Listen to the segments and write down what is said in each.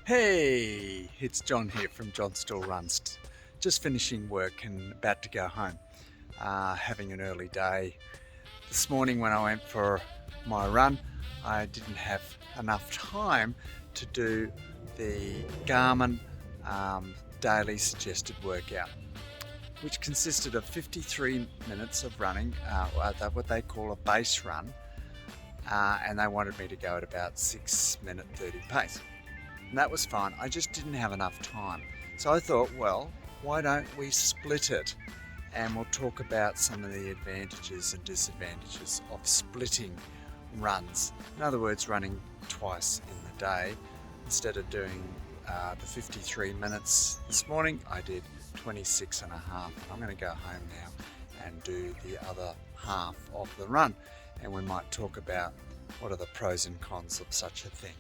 Hey, it's John here from John Still Runs. Just finishing work and about to go home. Having an early day. This morning when I went for my run, I didn't have enough time to do the Garmin Daily Suggested Workout, which consisted of 53 minutes of running, what they call a base run, and they wanted me to go at about 6:30 pace. And that was fine. I just didn't have enough time. So I thought, well, why don't we split it? And we'll talk about some of the advantages and disadvantages of splitting runs. In other words, running twice in the day. Instead of doing the 53 minutes this morning, I did 26 and a half. I'm going to go home now and do the other half of the run. And we might talk about what are the pros and cons of such a thing.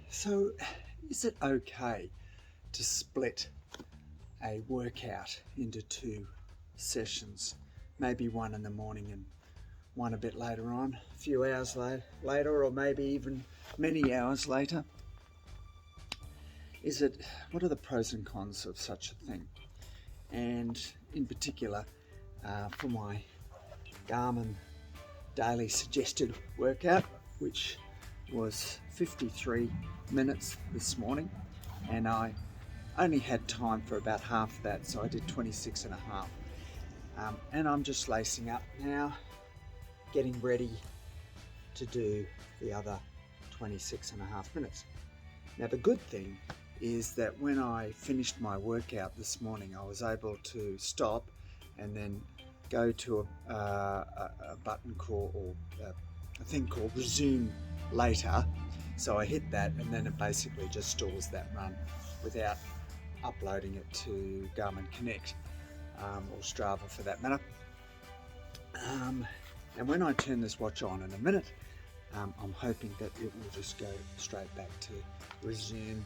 So, is it okay to split a workout into two sessions? Maybe one in the morning and one a bit later on, a few hours later, or maybe even many hours later. What are the pros and cons of such a thing? And in particular, for my Garmin Daily Suggested Workout, which was 53 minutes this morning, and I only had time for about half of that, so I did 26 and a half. And I'm just lacing up now, getting ready to do the other 26 and a half minutes. Now the good thing is that when I finished my workout this morning, I was able to stop and then go to a button called, or a thing called resume later. So I hit that, and then it basically just stores that run without uploading it to Garmin Connect, or Strava for that matter. And when I turn this watch on in a minute, I'm hoping that it will just go straight back to resume.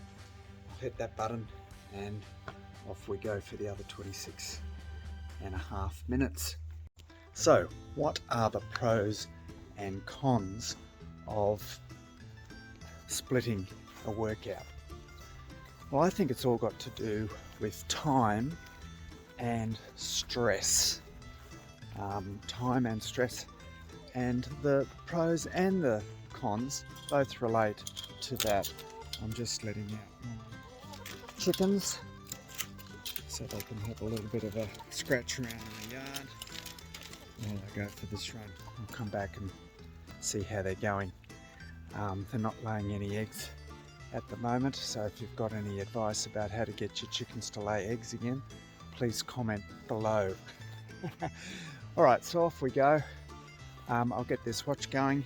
I'll hit that button and off we go for the other 26 and a half minutes. So what are the pros and cons of splitting a workout? Well, I think it's all got to do with time and stress. Time and stress, and the pros and the cons both relate to that. I'm just letting out my chickens so they can have a little bit of a scratch around in the yard while I go for this run. I'll come back and see how they're going. They're not laying any eggs at the moment, so if you've got any advice about how to get your chickens to lay eggs again, please comment below. Alright, so off we go. I'll get this watch going,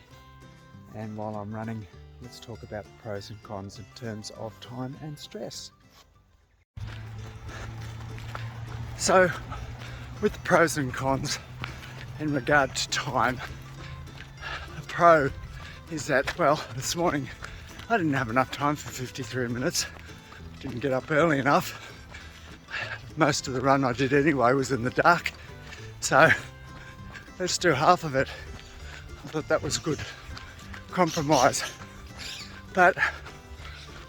and while I'm running, let's talk about the pros and cons in terms of time and stress. So, with the pros and cons in regard to time, the pro is that, well, this morning I didn't have enough time for 53 minutes. Didn't get up early enough. Most of the run I did anyway was in the dark. So let's do half of it. I thought that was a good compromise. But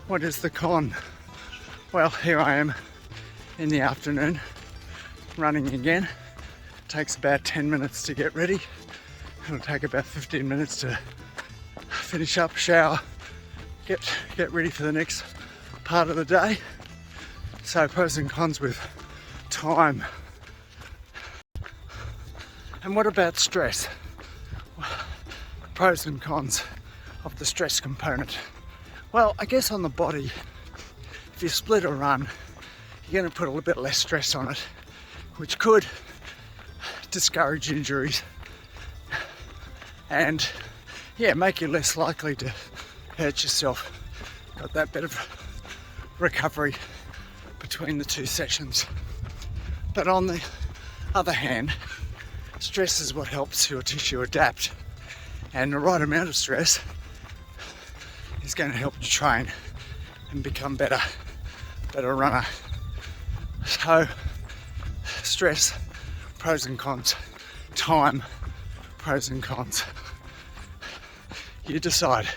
what is the con? Well, here I am in the afternoon running again. It takes about 10 minutes to get ready. It'll take about 15 minutes to finish up, shower, get ready for the next part of the day. So pros and cons with time. And what about stress? Pros and cons of the stress component. Well, I guess on the body, if you split a run, you're going to put a little bit less stress on it, which could discourage injuries and make you less likely to hurt yourself. Got that bit of recovery between the two sessions. But on the other hand, stress is what helps your tissue adapt, and the right amount of stress is going to help you train and become better runner. So stress, pros and cons. Time, pros and cons. You decide.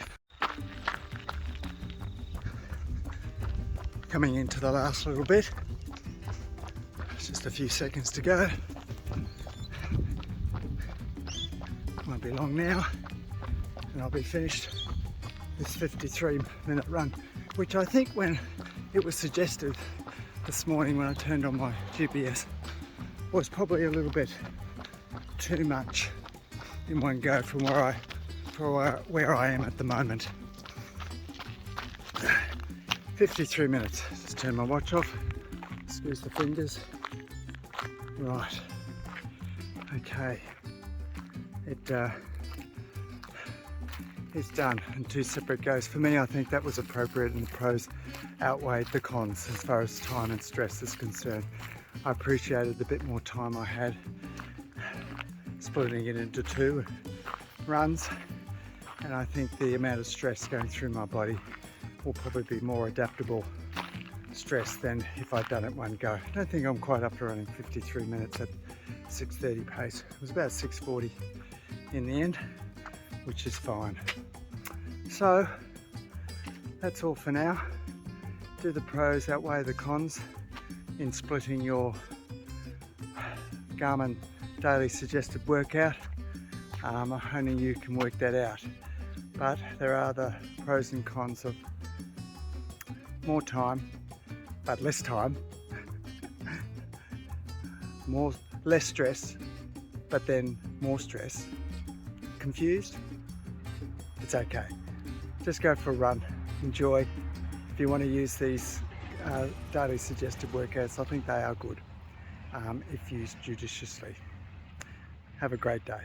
Coming into the last little bit. Just a few seconds to go. Won't be long now, and I'll be finished this 53-minute run, which I think when it was suggested this morning when I turned on my GPS was probably a little bit too much in one go from where I am at the moment. 53 minutes. Just turn my watch off, squeeze the fingers. Right, okay, it's done in 2 separate goes. For me, I think that was appropriate, and the pros outweighed the cons as far as time and stress is concerned. I appreciated the bit more time I had splitting it into 2 runs, and I think the amount of stress going through my body will probably be more adaptable stress than if I'd done it one go. I don't think I'm quite up to running 53 minutes at 6:30 pace. It was about 6:40 in the end, which is fine. So that's all for now. Do the pros outweigh the cons in splitting your Garmin Daily Suggested Workout? Only you can work that out, but there are the pros and cons of more time but less time, less stress but then more stress. Confused? It's okay, just go for a run, enjoy. If you want to use these daily suggested workouts, I think they are good if used judiciously. Have a great day.